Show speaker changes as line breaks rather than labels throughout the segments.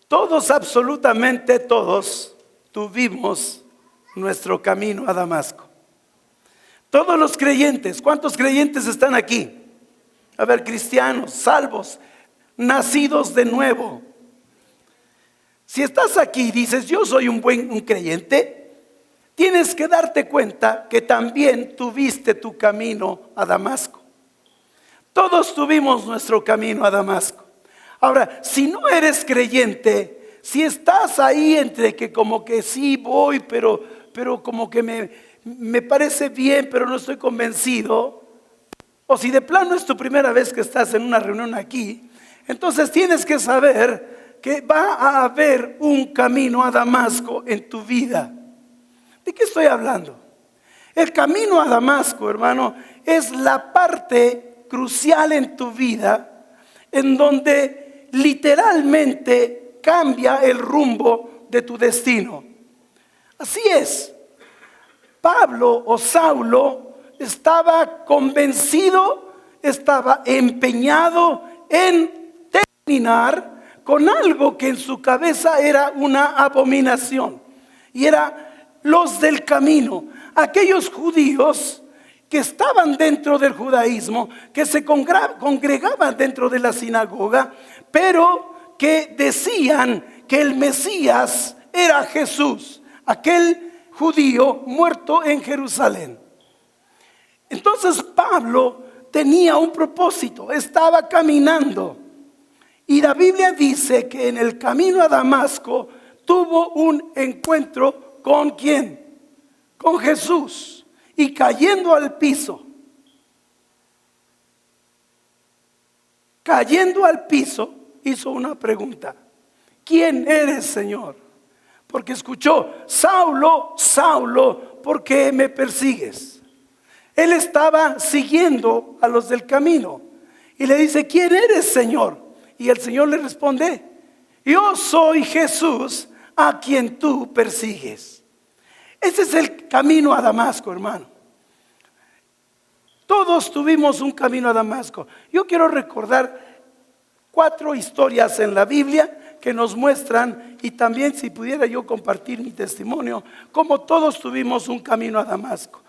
Todos, absolutamente todos, tuvimos nuestro camino a Damasco. Todos los creyentes. ¿Cuántos creyentes están aquí? A ver, cristianos, salvos, nacidos de nuevo. Si estás aquí y dices, yo soy un creyente, tienes que darte cuenta que también tuviste tu camino a Damasco. Todos tuvimos nuestro camino a Damasco. Ahora, si no eres creyente, si estás ahí entre que como que sí voy, pero como que me parece bien, pero no estoy convencido, o si de plano es tu primera vez que estás en una reunión aquí, entonces tienes que saber que va a haber un camino a Damasco en tu vida. ¿De qué estoy hablando? El camino a Damasco, hermano, es la parte crucial en tu vida en donde literalmente cambia el rumbo de tu destino. Así es. Pablo o Saulo estaba convencido, estaba empeñado en terminar con algo que en su cabeza era una abominación. Y era los del camino, aquellos judíos que estaban dentro del judaísmo, que se congregaban dentro de la sinagoga, pero que decían que el Mesías era Jesús, aquel judío muerto en Jerusalén. Entonces Pablo tenía un propósito, estaba caminando. Y la Biblia dice que en el camino a Damasco tuvo un encuentro ¿con quién? Con Jesús. Y cayendo al piso, hizo una pregunta: ¿quién eres, Señor? Porque escuchó: Saulo, Saulo, ¿por qué me persigues? Él estaba siguiendo a los del camino y le dice: ¿quién eres, Señor? Y el Señor le responde: yo soy Jesús a quien tú persigues. Ese es el camino a Damasco, hermano. Todos tuvimos un camino a Damasco. Yo quiero recordar 4 historias en la Biblia que nos muestran, y también si pudiera yo compartir mi testimonio, como todos tuvimos un camino a Damasco.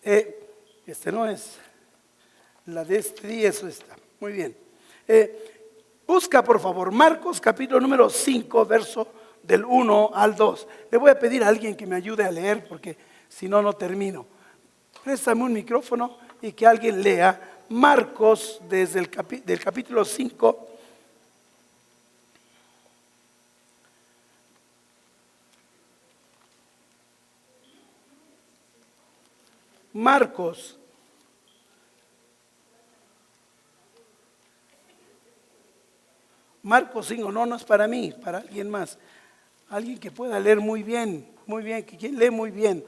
Este no es la de este día, eso está. Muy bien. Busca por favor Marcos capítulo número 5, verso del 1 al 2. Le voy a pedir a alguien que me ayude a leer porque si no, no termino. Préstame un micrófono y que alguien lea Marcos desde del capítulo 5. Marcos. Marcos 5, no es para mí, para alguien más. Alguien que pueda leer muy bien, que quien lee muy bien.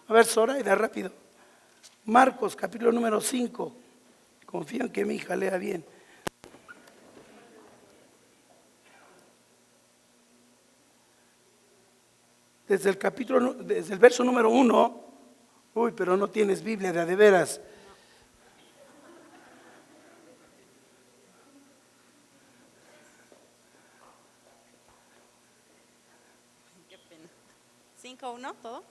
A ver, Zoraida, rápido. Marcos, capítulo número 5. Confío en que mi hija lea bien. Desde el verso número 1. Uy, pero no tienes Biblia de veras.
Qué pena. 5:1, ¿todo?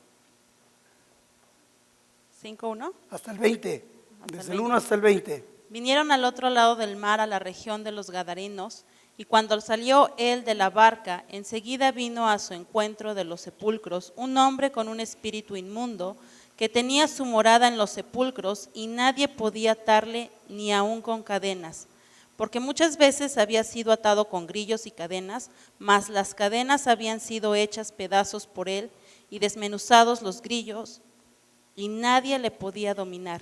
5:1.
Hasta el 20. Desde el 1 hasta el 20.
Vinieron al otro lado del mar, a la región de los Gadarenos, y cuando salió él de la barca, enseguida vino a su encuentro de los sepulcros un hombre con un espíritu inmundo, que tenía su morada en los sepulcros, y nadie podía atarle ni aun con cadenas, porque muchas veces había sido atado con grillos y cadenas, mas las cadenas habían sido hechas pedazos por él, y desmenuzados los grillos, y nadie le podía dominar.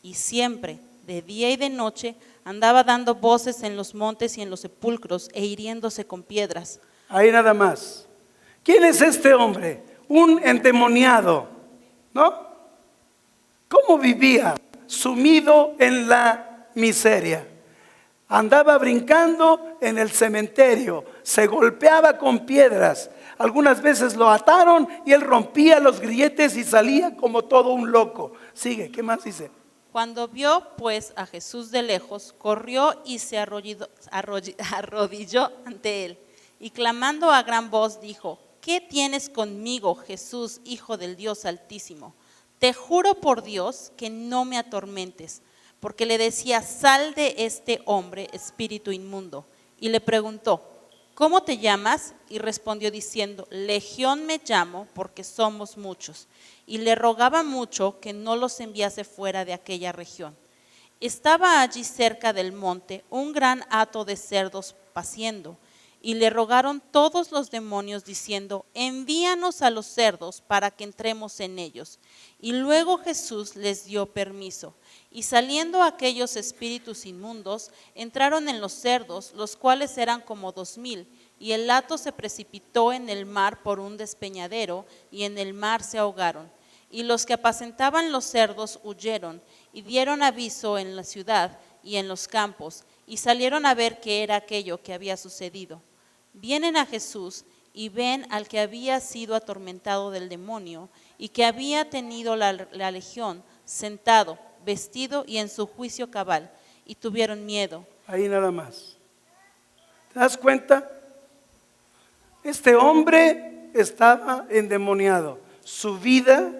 Y siempre, de día y de noche, andaba dando voces en los montes y en los sepulcros, e hiriéndose con piedras.
Ahí nada más. ¿Quién es este hombre? Un endemoniado, ¿no? ¿Cómo vivía? Sumido en la miseria. Andaba brincando en el cementerio, se golpeaba con piedras. Algunas veces lo ataron y él rompía los grilletes y salía como todo un loco. Sigue, ¿qué más dice?
Cuando vio pues a Jesús de lejos, corrió y se arrodilló ante él, y clamando a gran voz dijo: ¿Qué tienes conmigo, Jesús, Hijo del Dios Altísimo? Te juro por Dios que no me atormentes, porque le decía: sal de este hombre, espíritu inmundo. Y le preguntó: ¿cómo te llamas? Y respondió diciendo: Legión me llamo, porque somos muchos. Y le rogaba mucho que no los enviase fuera de aquella región. Estaba allí cerca del monte un gran hato de cerdos paciendo, y le rogaron todos los demonios diciendo: envíanos a los cerdos para que entremos en ellos. Y luego Jesús les dio permiso. Y saliendo aquellos espíritus inmundos, entraron en los cerdos, los cuales eran como 2000, y el hato se precipitó en el mar por un despeñadero, y en el mar se ahogaron. Y los que apacentaban los cerdos huyeron, y dieron aviso en la ciudad y en los campos, y salieron a ver qué era aquello que había sucedido. Vienen a Jesús y ven al que había sido atormentado del demonio y que había tenido la legión, sentado, vestido y en su juicio cabal, y tuvieron miedo.
Ahí nada más. ¿Te das cuenta? Este hombre estaba endemoniado. Su vida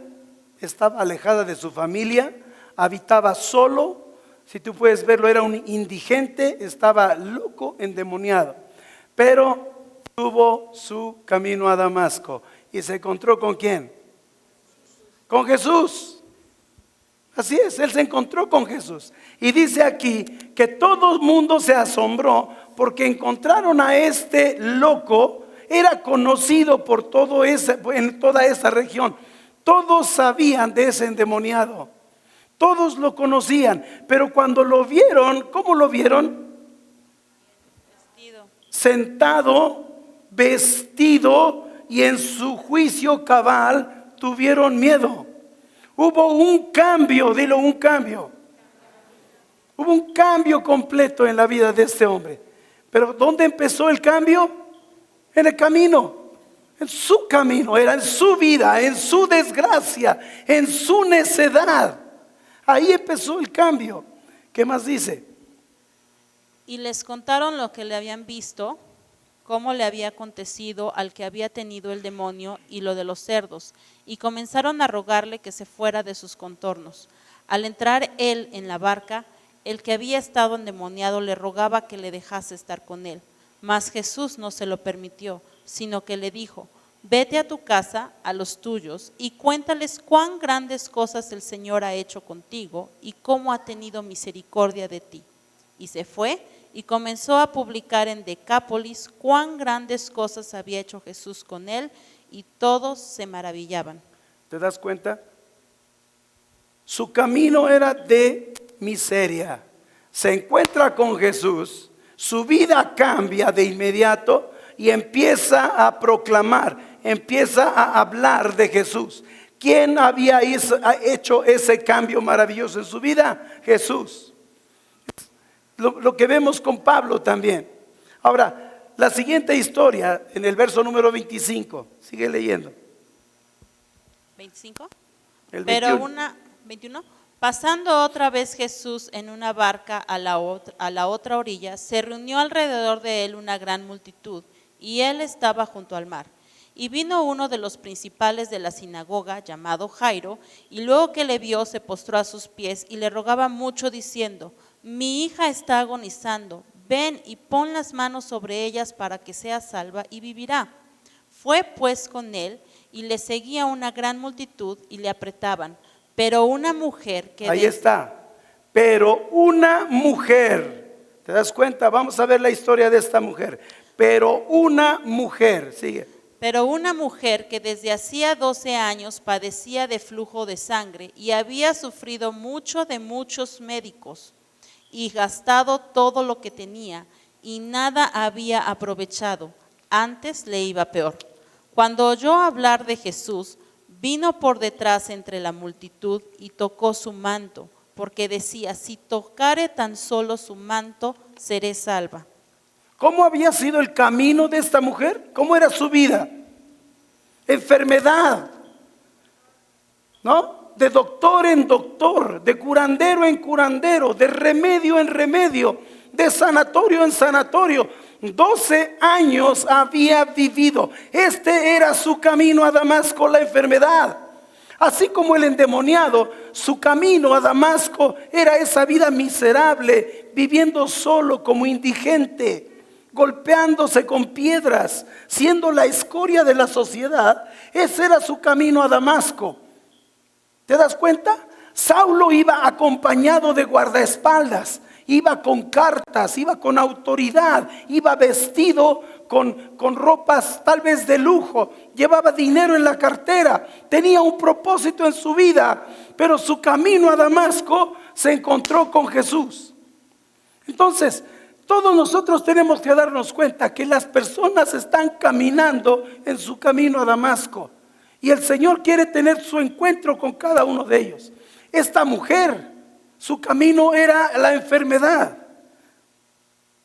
estaba alejada de su familia, habitaba solo. Si tú puedes verlo, era un indigente, estaba loco, endemoniado. Pero tuvo su camino a Damasco y se encontró ¿con quién? Con Jesús. Así es, él se encontró con Jesús. Y dice aquí que todo el mundo se asombró porque encontraron a este loco. Era conocido por en toda esa región. Todos sabían de ese endemoniado. Todos lo conocían. Pero cuando lo vieron, ¿cómo lo vieron?
Vestido.
Sentado, vestido y en su juicio cabal, tuvieron miedo. Hubo un cambio, dilo, un cambio. Hubo un cambio completo en la vida de este hombre. Pero ¿dónde empezó el cambio? En el camino. En su camino, era en su vida, en su desgracia, en su necedad. Ahí empezó el cambio. ¿Qué más dice?
Y les contaron lo que le habían visto, cómo le había acontecido al que había tenido el demonio y lo de los cerdos, y comenzaron a rogarle que se fuera de sus contornos. Al entrar él en la barca, el que había estado endemoniado le rogaba que le dejase estar con él, mas Jesús no se lo permitió, sino que le dijo: vete a tu casa, a los tuyos, y cuéntales cuán grandes cosas el Señor ha hecho contigo y cómo ha tenido misericordia de ti. Y se fue y comenzó a publicar en Decápolis cuán grandes cosas había hecho Jesús con él, y todos se maravillaban.
¿Te das cuenta? Su camino era de miseria. Se encuentra con Jesús, su vida cambia de inmediato y empieza a proclamar, empieza a hablar de Jesús. ¿Quién había hecho ese cambio maravilloso en su vida? Jesús. Lo que vemos con Pablo también. Ahora, la siguiente historia en el verso número 25, sigue leyendo.
25.
El
Pero
21.
21. Pasando otra vez Jesús en una barca a la otra orilla, se reunió alrededor de él una gran multitud, y él estaba junto al mar. Y vino uno de los principales de la sinagoga, llamado Jairo, y luego que le vio, se postró a sus pies y le rogaba mucho, diciendo: mi hija está agonizando, ven y pon las manos sobre ellas para que sea salva y vivirá. Fue pues con él, y le seguía una gran multitud y le apretaban. Pero una mujer que...
Ahí está. Pero una mujer, ¿te das cuenta? Vamos a ver la historia de esta mujer. Pero una mujer, sigue.
Pero una mujer que desde hacía 12 años padecía de flujo de sangre y había sufrido mucho de muchos médicos y gastado todo lo que tenía, y nada había aprovechado, antes le iba peor. Cuando oyó hablar de Jesús, vino por detrás entre la multitud y tocó su manto, porque decía: si tocare tan solo su manto, seré salva.
¿Cómo había sido el camino de esta mujer? ¿Cómo era su vida? Enfermedad, ¿no? de doctor en doctor, de curandero en curandero, de remedio en remedio, de sanatorio en sanatorio. 12 años había vivido. Este era su camino a Damasco, la enfermedad. Así como el endemoniado, su camino a Damasco era esa vida miserable, viviendo solo como indigente, golpeándose con piedras, siendo la escoria de la sociedad. Ese era su camino a Damasco. ¿Te das cuenta? Saulo iba acompañado de guardaespaldas, iba con cartas, iba con autoridad, iba vestido con ropas tal vez de lujo, llevaba dinero en la cartera, tenía un propósito en su vida, pero su camino a Damasco se encontró con Jesús. Entonces, todos nosotros tenemos que darnos cuenta que las personas están caminando en su camino a Damasco y el Señor quiere tener su encuentro con cada uno de ellos. Esta mujer, su camino era la enfermedad,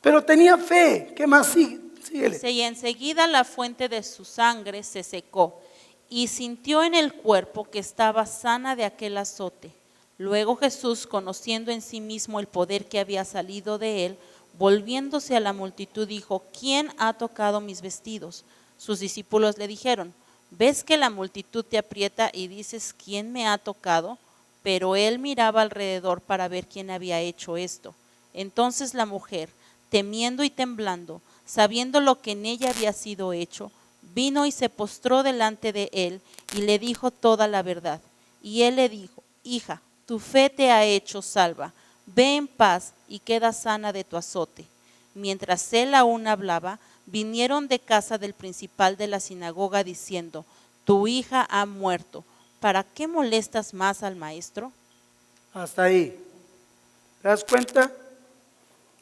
pero tenía fe. ¿Qué más sigue? Síguele.
Y enseguida la fuente de su sangre se secó y sintió en el cuerpo que estaba sana de aquel azote. Luego Jesús, conociendo en sí mismo el poder que había salido de él, volviéndose a la multitud dijo: ¿Quién ha tocado mis vestidos? Sus discípulos le dijeron: ¿ves que la multitud te aprieta y dices ¿quién me ha tocado? Pero él miraba alrededor para ver quién había hecho esto. Entonces la mujer, temiendo y temblando, sabiendo lo que en ella había sido hecho, vino y se postró delante de él y le dijo toda la verdad. Y él le dijo: hija, tu fe te ha hecho salva, ve en paz y queda sana de tu azote. Mientras él aún hablaba, vinieron de casa del principal de la sinagoga diciendo: tu hija ha muerto, ¿para qué molestas más al maestro?
Hasta ahí. ¿Te das cuenta?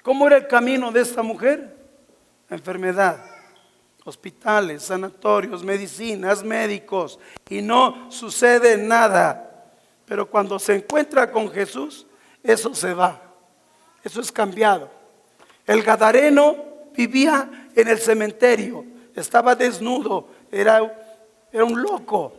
¿Cómo era el camino de esta mujer? Enfermedad, hospitales, sanatorios, medicinas, médicos, y no sucede nada. Pero cuando se encuentra con Jesús, eso se va, eso es cambiado. El gadareno vivía en el cementerio, estaba desnudo, era un loco.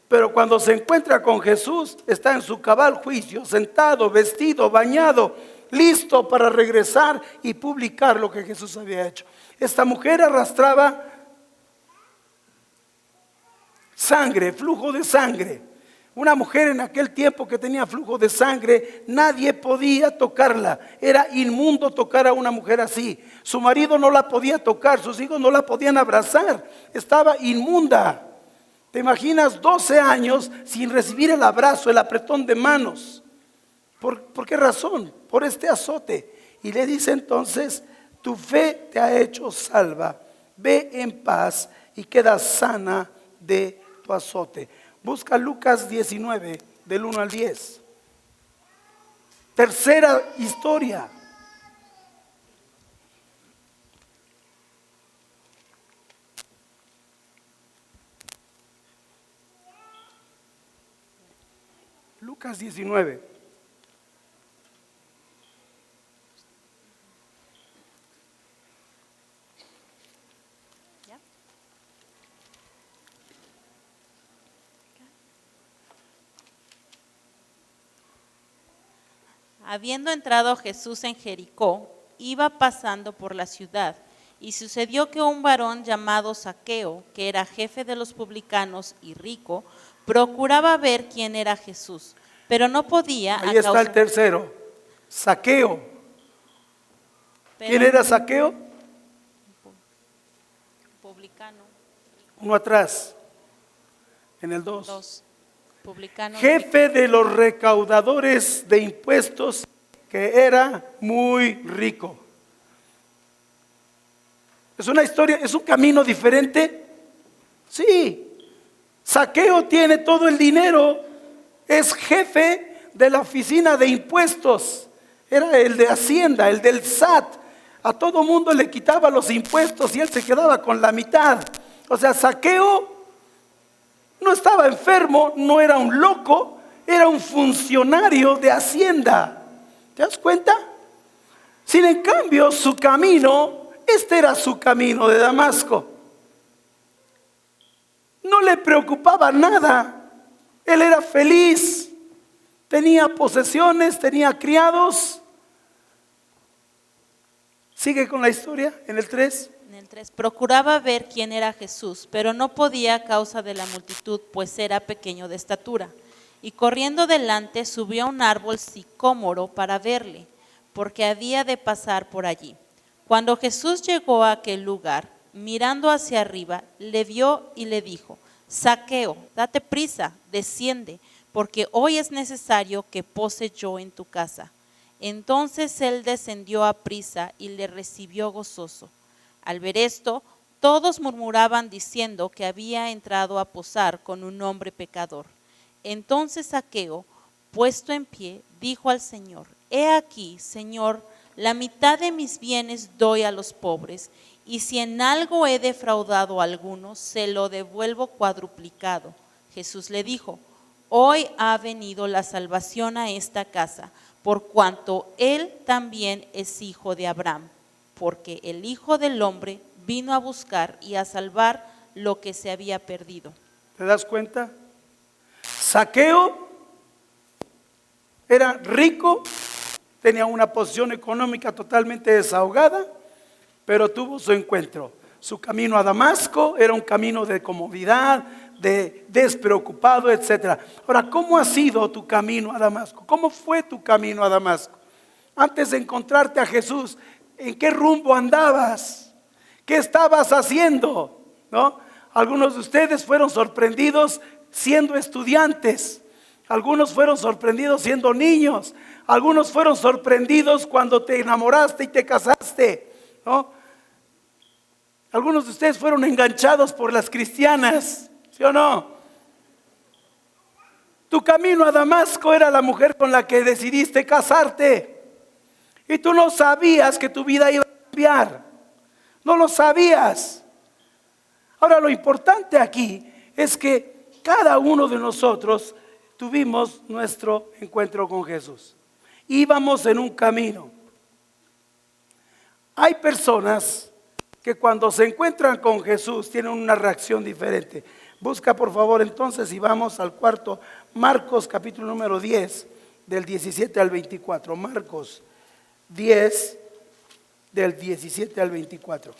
Pero cuando se encuentra con Jesús, está en su cabal juicio, sentado, vestido, bañado, listo para regresar y publicar lo que Jesús había hecho. Esta mujer arrastraba sangre, flujo de sangre. Una mujer en aquel tiempo que tenía flujo de sangre, nadie podía tocarla. Era inmundo tocar a una mujer así. Su marido no la podía tocar, sus hijos no la podían abrazar. Estaba inmunda. ¿Te imaginas 12 años sin recibir el abrazo, el apretón de manos? ¿Por qué razón? Por este azote. Y le dice entonces: tu fe te ha hecho salva, ve en paz y queda sana de tu azote. Busca Lucas 19, del 1 al 10. Tercera historia. Lucas 19.
Habiendo entrado Jesús en Jericó, iba pasando por la ciudad, y sucedió que un varón llamado Zaqueo, que era jefe de los publicanos y rico, procuraba ver quién era Jesús, pero no podía.
Ahí está el tercero, Zaqueo. ¿Quién era Zaqueo?
Publicano.
Uno atrás, en el 2.
Publicano.
Jefe de los recaudadores de impuestos, que era muy rico. ¿Es una historia, es un camino diferente? Sí. Zaqueo tiene todo el dinero, es jefe de la oficina de impuestos, era el de Hacienda, el del SAT. A todo mundo le quitaba los impuestos y él se quedaba con la mitad. O sea, Zaqueo no estaba enfermo, no era un loco, era un funcionario de Hacienda. ¿Te das cuenta? Sin en cambio, su camino, este era su camino de Damasco. No le preocupaba nada, él era feliz, tenía posesiones, tenía criados. Sigue con la historia en el 3.
En el 3, procuraba ver quién era Jesús, pero no podía a causa de la multitud, pues era pequeño de estatura. Y corriendo delante subió a un árbol sicómoro para verle, porque había de pasar por allí. Cuando Jesús llegó a aquel lugar, mirando hacia arriba, le vio y le dijo: Zaqueo, date prisa, desciende, porque hoy es necesario que pose yo en tu casa. Entonces él descendió a prisa y le recibió gozoso. Al ver esto, todos murmuraban diciendo que había entrado a posar con un hombre pecador. Entonces Zaqueo, puesto en pie, dijo al Señor: He aquí, Señor, la mitad de mis bienes doy a los pobres, y si en algo he defraudado a alguno, se lo devuelvo cuadruplicado. Jesús le dijo: Hoy ha venido la salvación a esta casa, por cuanto él también es hijo de Abraham, porque el Hijo del Hombre vino a buscar y a salvar lo que se había perdido.
¿Te das cuenta? Zaqueo era rico, tenía una posición económica totalmente desahogada, pero tuvo su encuentro. Su camino a Damasco era un camino de comodidad, de despreocupado, etc. Ahora, ¿cómo ha sido tu camino a Damasco? ¿Cómo fue tu camino a Damasco? Antes de encontrarte a Jesús, ¿en qué rumbo andabas? ¿Qué estabas haciendo? ¿No? Algunos de ustedes fueron sorprendidos siendo estudiantes. Algunos fueron sorprendidos siendo niños. Algunos fueron sorprendidos cuando te enamoraste y te casaste, ¿no? Algunos de ustedes fueron enganchados por las cristianas, ¿sí o no? Tu camino a Damasco era la mujer con la que decidiste casarte. Y tú no sabías que tu vida iba a cambiar. No lo sabías. Ahora, lo importante aquí es que cada uno de nosotros tuvimos nuestro encuentro con Jesús. Íbamos en un camino. Hay personas que cuando se encuentran con Jesús tienen una reacción diferente. Busca por favor entonces y vamos al cuarto, Marcos capítulo número 10, del 17 al 24. Marcos 10, del 17 al 24.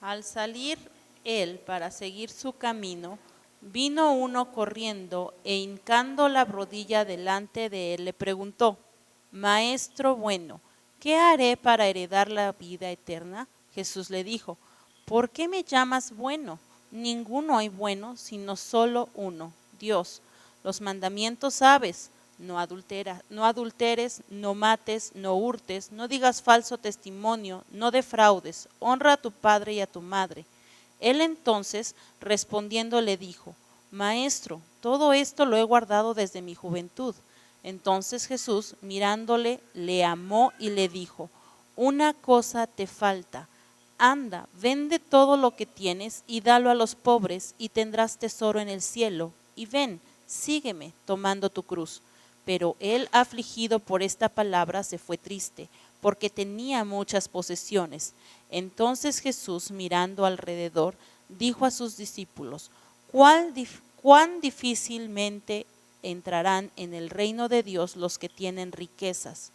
Al salir él para seguir su camino, vino uno corriendo e hincando la rodilla delante de él le preguntó: Maestro bueno, ¿qué haré para heredar la vida eterna? Jesús le dijo: ¿Por qué me llamas bueno? Ninguno hay bueno, sino solo uno, Dios. Los mandamientos sabes: no adulteres, no mates, no hurtes, no digas falso testimonio, no defraudes, honra a tu padre y a tu madre. Él entonces, respondiendo, le dijo: Maestro, todo esto lo he guardado desde mi juventud. Entonces Jesús, mirándole, le amó y le dijo: Una cosa te falta. Anda, vende todo lo que tienes y dalo a los pobres, y tendrás tesoro en el cielo. Y ven, sígueme, tomando tu cruz. Pero él, afligido por esta palabra, se fue triste, porque tenía muchas posesiones. Entonces Jesús, mirando alrededor, dijo a sus discípulos: ¿Cuán difícilmente entrarán en el reino de Dios los que tienen riquezas?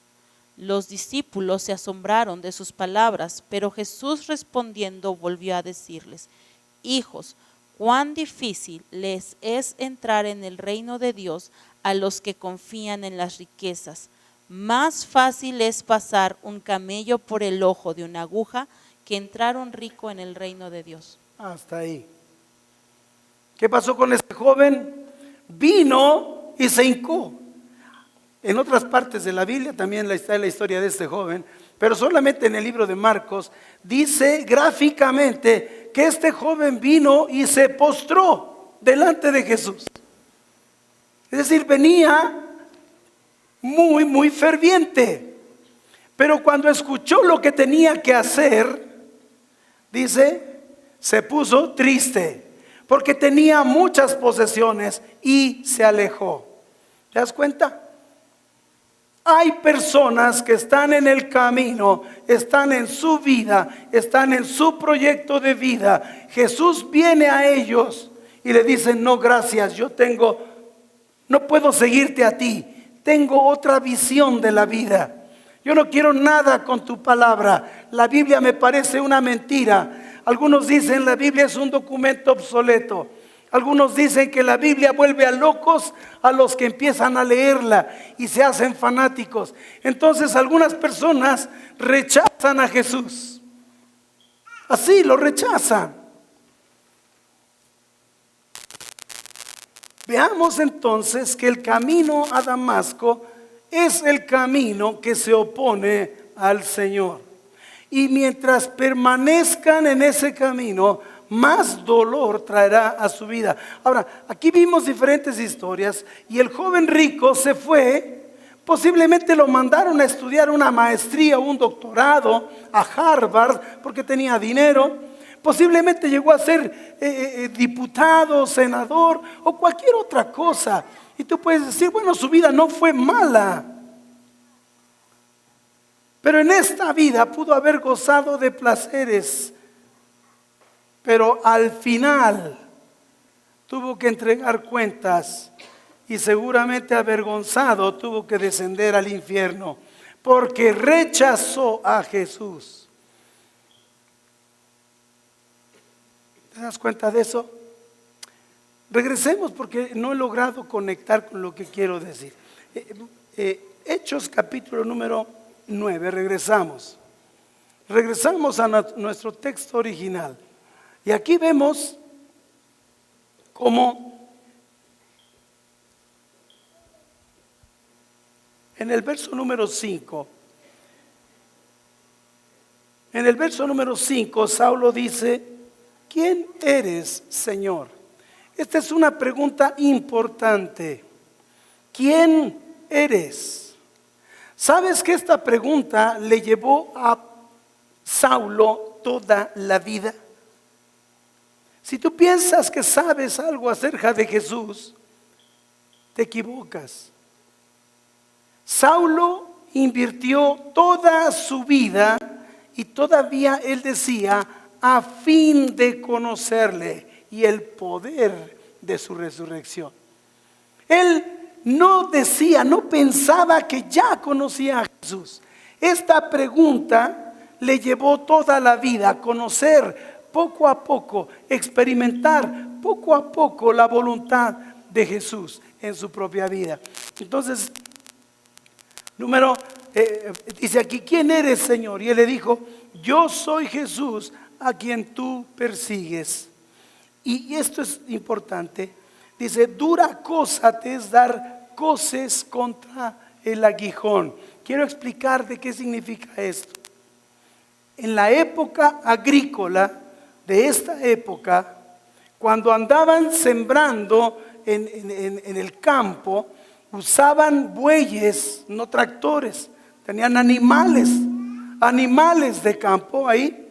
Los discípulos se asombraron de sus palabras, pero Jesús respondiendo volvió a decirles: Hijos, cuán difícil les es entrar en el reino de Dios a los que confían en las riquezas. Más fácil es pasar un camello por el ojo de una aguja que entrar un rico en el reino de Dios.
Hasta ahí. ¿Qué pasó con este joven? Vino y se hincó. En otras partes de la Biblia también está la historia de este joven, pero solamente en el libro de Marcos dice gráficamente que este joven vino y se postró delante de Jesús. Es decir, venía muy ferviente, pero cuando escuchó lo que tenía que hacer, dice, se puso triste, porque tenía muchas posesiones y se alejó. ¿Te das cuenta? Hay personas que están en el camino, están en su vida, están en su proyecto de vida. Jesús viene a ellos y le dicen: no, gracias, no puedo seguirte a ti, tengo otra visión de la vida. Yo no quiero nada con tu palabra. La Biblia me parece una mentira. Algunos dicen la Biblia es un documento obsoleto. Algunos dicen que la Biblia vuelve a locos a los que empiezan a leerla y se hacen fanáticos. Entonces algunas personas rechazan a Jesús. Así lo rechazan. Veamos entonces que el camino a Damasco es el camino que se opone al Señor. Y mientras permanezcan en ese camino, más dolor traerá a su vida. Ahora, aquí vimos diferentes historias y el joven rico se fue. Posiblemente lo mandaron a estudiar una maestría o un doctorado a Harvard porque tenía dinero. Posiblemente llegó a ser diputado, senador o cualquier otra cosa. Y tú puedes decir: bueno, su vida no fue mala. Pero en esta vida pudo haber gozado de placeres. Pero al final tuvo que entregar cuentas y seguramente avergonzado tuvo que descender al infierno porque rechazó a Jesús. ¿Te das cuenta de eso? Regresemos porque no he logrado conectar con lo que quiero decir. Hechos capítulo número 9, regresamos a nuestro texto original. Y aquí vemos cómo en el verso número 5, Saulo dice: ¿quién eres, Señor? Esta es una pregunta importante. ¿Quién eres? ¿Sabes que esta pregunta le llevó a Saulo toda la vida? Si tú piensas que sabes algo acerca de Jesús, te equivocas. Saulo invirtió toda su vida y todavía él decía: a fin de conocerle y el poder de su resurrección. Él no decía, no pensaba que ya conocía a Jesús. Esta pregunta le llevó toda la vida a conocer poco a poco, experimentar poco a poco la voluntad de Jesús en su propia vida. Entonces, dice aquí: ¿quién eres, Señor? Y él le dijo: yo soy Jesús a quien tú persigues. Y esto es importante. Dice: dura cosa te es dar coces contra el aguijón. Quiero explicar de qué significa esto. En la época agrícola de esta época, cuando andaban sembrando en el campo, usaban bueyes, no tractores. Tenían animales de campo ahí.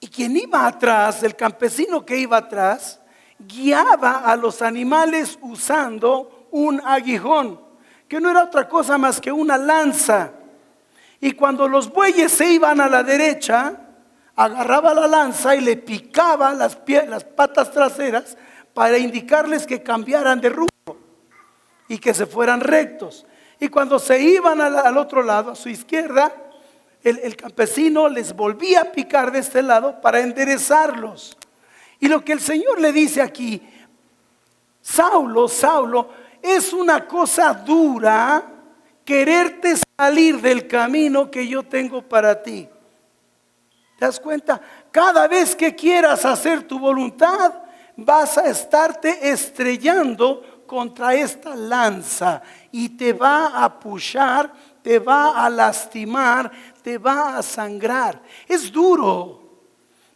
Y quien iba atrás, el campesino que iba atrás, guiaba a los animales usando un aguijón, que no era otra cosa más que una lanza. Y cuando los bueyes se iban a la derecha, agarraba la lanza y le picaba las patas traseras para indicarles que cambiaran de rumbo y que se fueran rectos. Y cuando se iban al otro lado, a su izquierda, el campesino les volvía a picar de este lado para enderezarlos. Y lo que el Señor le dice aquí: Saulo, Saulo, es una cosa dura quererte salir del camino que yo tengo para ti. ¿Te das cuenta? Cada vez que quieras hacer tu voluntad, vas a estarte estrellando contra esta lanza y te va a pushar, te va a lastimar, te va a sangrar. Es duro.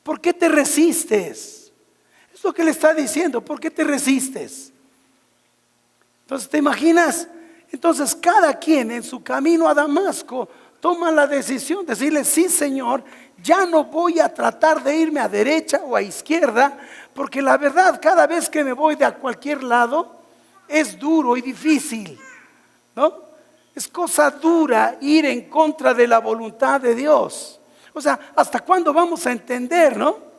¿Por qué te resistes? Es lo que le está diciendo. ¿Por qué te resistes? Entonces, ¿te imaginas? Entonces, cada quien en su camino a Damasco toma la decisión de decirle: sí, Señor, ya no voy a tratar de irme a derecha o a izquierda, porque la verdad, cada vez que me voy de a cualquier lado, es duro y difícil, ¿no? Es cosa dura ir en contra de la voluntad de Dios. O sea, ¿hasta cuándo vamos a entender, no?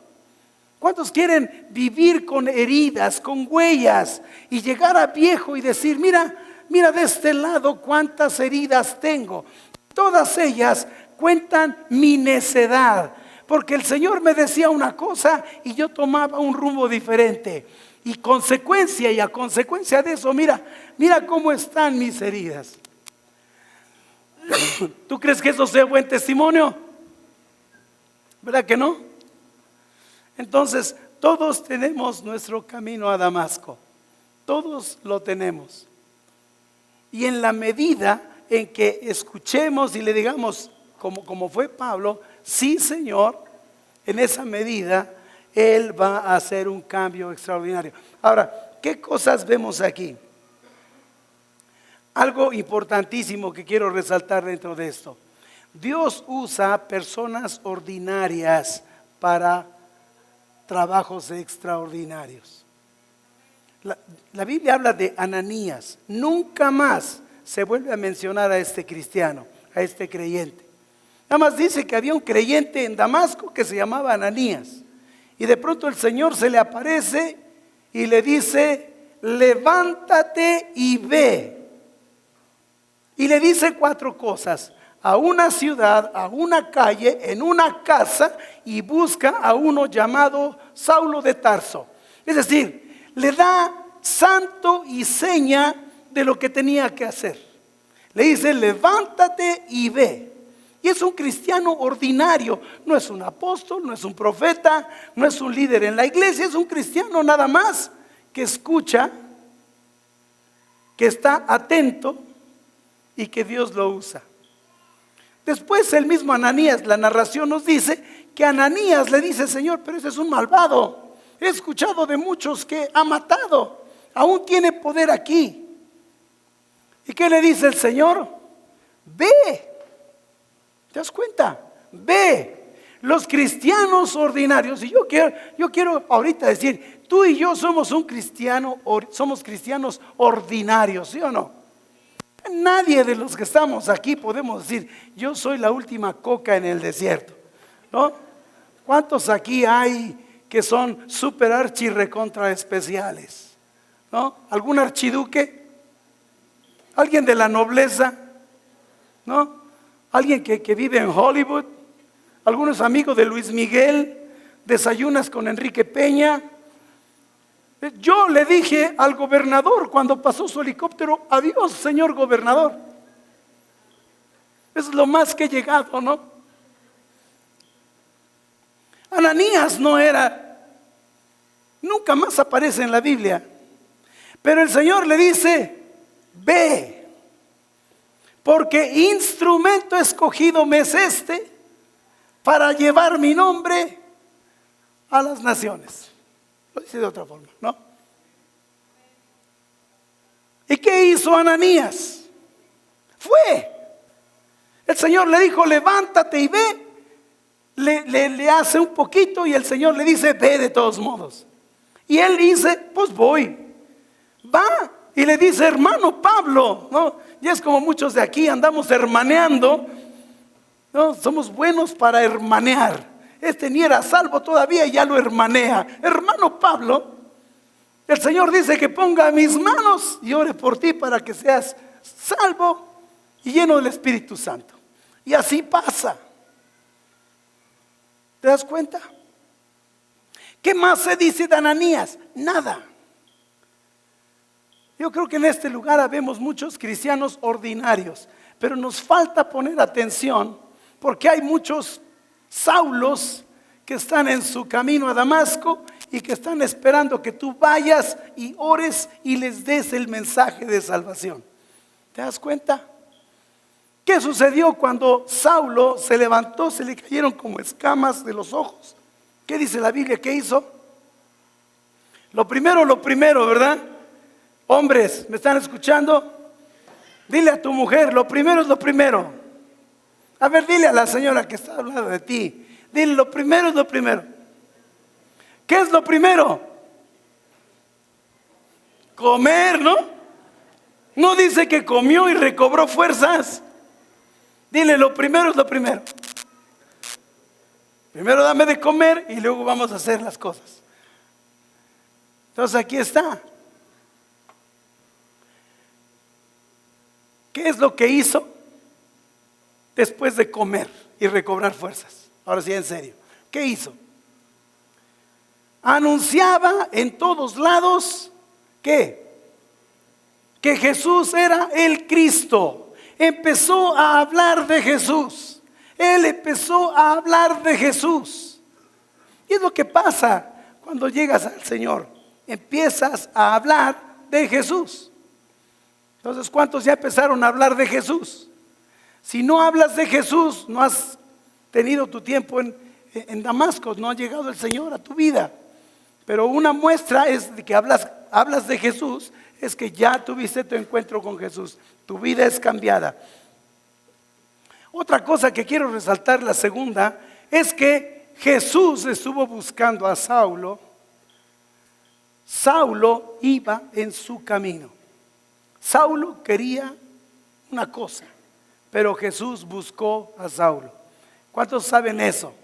¿Cuántos quieren vivir con heridas, con huellas y llegar a viejo y decir, mira de este lado cuántas heridas tengo? Todas ellas cuentan mi necedad, porque el Señor me decía una cosa y yo tomaba un rumbo diferente. Y a consecuencia de eso, mira cómo están mis heridas. ¿Tú crees que eso sea buen testimonio? ¿Verdad que no? Entonces, todos tenemos nuestro camino a Damasco. Todos lo tenemos. Y en la medida en que escuchemos y le digamos, como fue Pablo, sí, Señor, en esa medida Él va a hacer un cambio extraordinario. Ahora, ¿qué cosas vemos aquí? Algo importantísimo que quiero resaltar dentro de esto. Dios usa personas ordinarias para trabajos extraordinarios. La Biblia habla de Ananías. Nunca más se vuelve a mencionar a este cristiano, a este creyente. Nada más dice que había un creyente en Damasco que se llamaba Ananías. Y de pronto el Señor se le aparece y le dice, levántate y ve. Y le dice 4 cosas: a una ciudad, a una calle, en una casa, y busca a uno llamado Saulo de Tarso. Es decir, le da santo y seña de lo que tenía que hacer. Le dice, levántate y ve. Y es un cristiano ordinario, no es un apóstol, no es un profeta, no es un líder en la iglesia, es un cristiano nada más que escucha, que está atento y que Dios lo usa. Después el mismo Ananías, la narración nos dice que Ananías le dice, Señor, pero ese es un malvado. He escuchado de muchos que ha matado, aún tiene poder aquí. ¿Y qué le dice el Señor? Ve. ¿Te das cuenta? Ve. Los cristianos ordinarios, y yo quiero ahorita decir, tú y yo somos somos cristianos ordinarios, ¿sí o no? Nadie de los que estamos aquí podemos decir, yo soy la última coca en el desierto, ¿no? ¿Cuántos aquí hay que son super archi recontra especiales? ¿No? ¿Algún archiduque? ¿Alguien de la nobleza? ¿No? ¿Alguien que vive en Hollywood? ¿Algunos amigos de Luis Miguel? ¿Desayunas con Enrique Peña? Yo le dije al gobernador cuando pasó su helicóptero, adiós, señor gobernador. Es lo más que he llegado, ¿no? Ananías no era, nunca más aparece en la Biblia, pero el Señor le dice, ve, porque instrumento escogido me es este para llevar mi nombre a las naciones. Lo dice de otra forma, ¿no? ¿Y qué hizo Ananías? Fue. El Señor le dijo, levántate y ve. Le hace un poquito y el Señor le dice, ve de todos modos. Y él dice, pues voy. Va y le dice, hermano Pablo, ¿no? Y es como muchos de aquí andamos hermaneando, ¿no? Somos buenos para hermanear. Este ni era salvo todavía y ya lo hermanea. Hermano Pablo, el Señor dice que ponga mis manos y ore por ti para que seas salvo y lleno del Espíritu Santo. Y así pasa. ¿Te das cuenta? ¿Qué más se dice de Ananías? Nada. Yo creo que en este lugar habemos muchos cristianos ordinarios, pero nos falta poner atención porque hay muchos Saulos que están en su camino a Damasco y que están esperando que tú vayas y ores y les des el mensaje de salvación. ¿Te das cuenta? ¿Qué sucedió cuando Saulo se levantó? Se le cayeron como escamas de los ojos. ¿Qué dice la Biblia? ¿Qué hizo? Lo primero, ¿verdad? Hombres, ¿me están escuchando? Dile a tu mujer, lo primero es lo primero. A ver, dile a la señora que está hablando de ti. Dile, lo primero es lo primero. ¿Qué es lo primero? Comer, ¿no? No dice que comió y recobró fuerzas. Dile, lo primero es lo primero. Primero dame de comer y luego vamos a hacer las cosas. Entonces aquí está. ¿Qué es lo que hizo después de comer y recobrar fuerzas? Ahora sí, en serio. ¿Qué hizo? Anunciaba en todos lados que Jesús era el Cristo. Empezó a hablar de Jesús. Él empezó a hablar de Jesús. Y es lo que pasa cuando llegas al Señor. Empiezas a hablar de Jesús. Entonces, ¿cuántos ya empezaron a hablar de Jesús? Si no hablas de Jesús, no has tenido tu tiempo en Damasco, no ha llegado el Señor a tu vida. Pero una muestra es de que hablas de Jesús, es que ya tuviste tu encuentro con Jesús. Tu vida es cambiada. Otra cosa que quiero resaltar, la segunda, es que Jesús estuvo buscando a Saulo. Saulo iba en su camino. Saulo quería una cosa, pero Jesús buscó a Saulo. ¿Cuántos saben eso?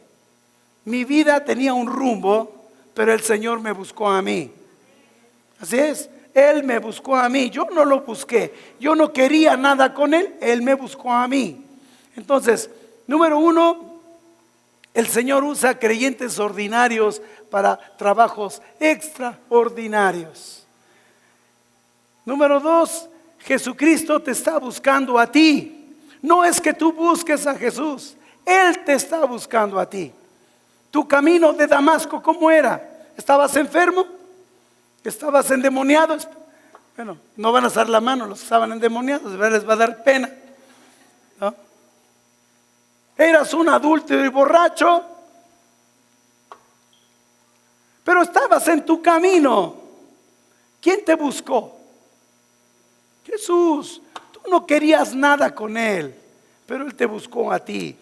Mi vida tenía un rumbo, pero el Señor me buscó a mí. Así es, Él me buscó a mí. Yo no lo busqué, yo no quería nada con Él, Él me buscó a mí. Entonces, número uno, el Señor usa creyentes ordinarios para trabajos extraordinarios. Número dos, Jesucristo te está buscando a ti. No es que tú busques a Jesús, Él te está buscando a ti. Tu camino de Damasco, ¿cómo era? ¿Estabas enfermo? ¿Estabas endemoniado? Bueno, no van a alzar la mano los que estaban endemoniados, les va a dar pena, ¿no? Eras un adulto y borracho, pero estabas en tu camino. ¿Quién te buscó? Jesús. Tú no querías nada con Él, pero Él te buscó a ti.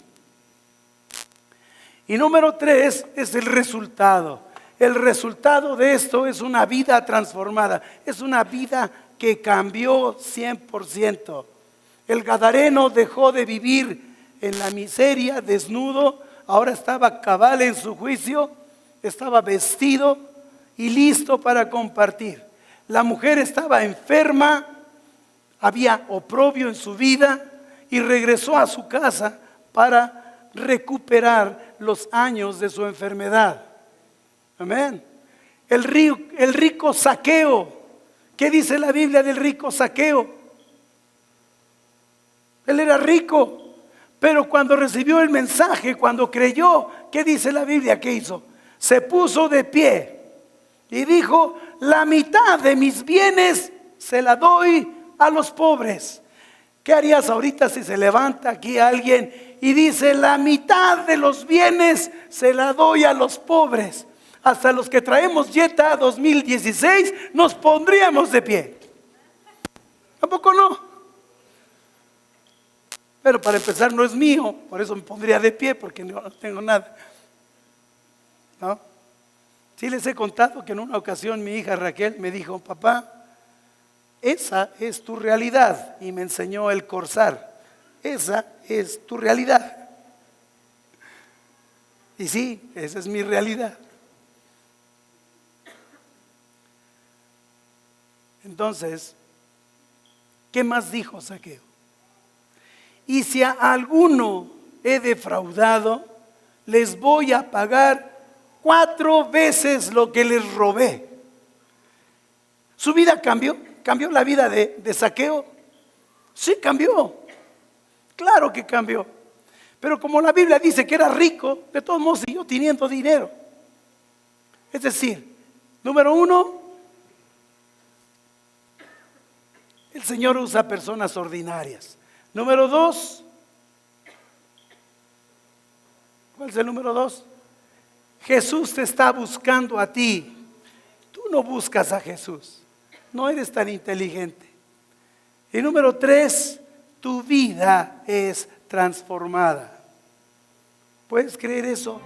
Y número tres es el resultado. El resultado de esto es una vida transformada. Es una vida que cambió 100%. El gadareno dejó de vivir en la miseria, desnudo. Ahora estaba cabal en su juicio. Estaba vestido y listo para compartir. La mujer estaba enferma. Había oprobio en su vida y regresó a su casa para recuperar los años de su enfermedad. Amén. El rico Zaqueo. ¿Qué dice la Biblia del rico Zaqueo? Él era rico, pero cuando recibió el mensaje, cuando creyó, ¿qué dice la Biblia? ¿Qué hizo? Se puso de pie y dijo: la mitad de mis bienes se la doy a los pobres. ¿Qué harías ahorita si se levanta aquí alguien y dice: la mitad de los bienes se la doy a los pobres? Hasta los que traemos Jetta 2016 nos pondríamos de pie. ¿Tampoco no? Pero para empezar no es mío, por eso me pondría de pie, porque no tengo nada, ¿no? Sí les he contado que en una ocasión mi hija Raquel me dijo: papá, esa es tu realidad. Y me enseñó el Corsar. Esa es tu realidad. Y sí, esa es mi realidad. Entonces, ¿qué más dijo Zaqueo? Y si a alguno he defraudado, les voy a pagar 4 veces lo que les robé. Su vida cambió. ¿Cambió la vida de Zaqueo? Sí, cambió. Claro que cambió. Pero como la Biblia dice que era rico, de todos modos siguió teniendo dinero. Es decir, número uno, el Señor usa personas ordinarias. Número dos, ¿cuál es el número dos? Jesús te está buscando a ti. Tú no buscas a Jesús. No eres tan inteligente. Y número tres, tu vida es transformada. ¿Puedes creer eso?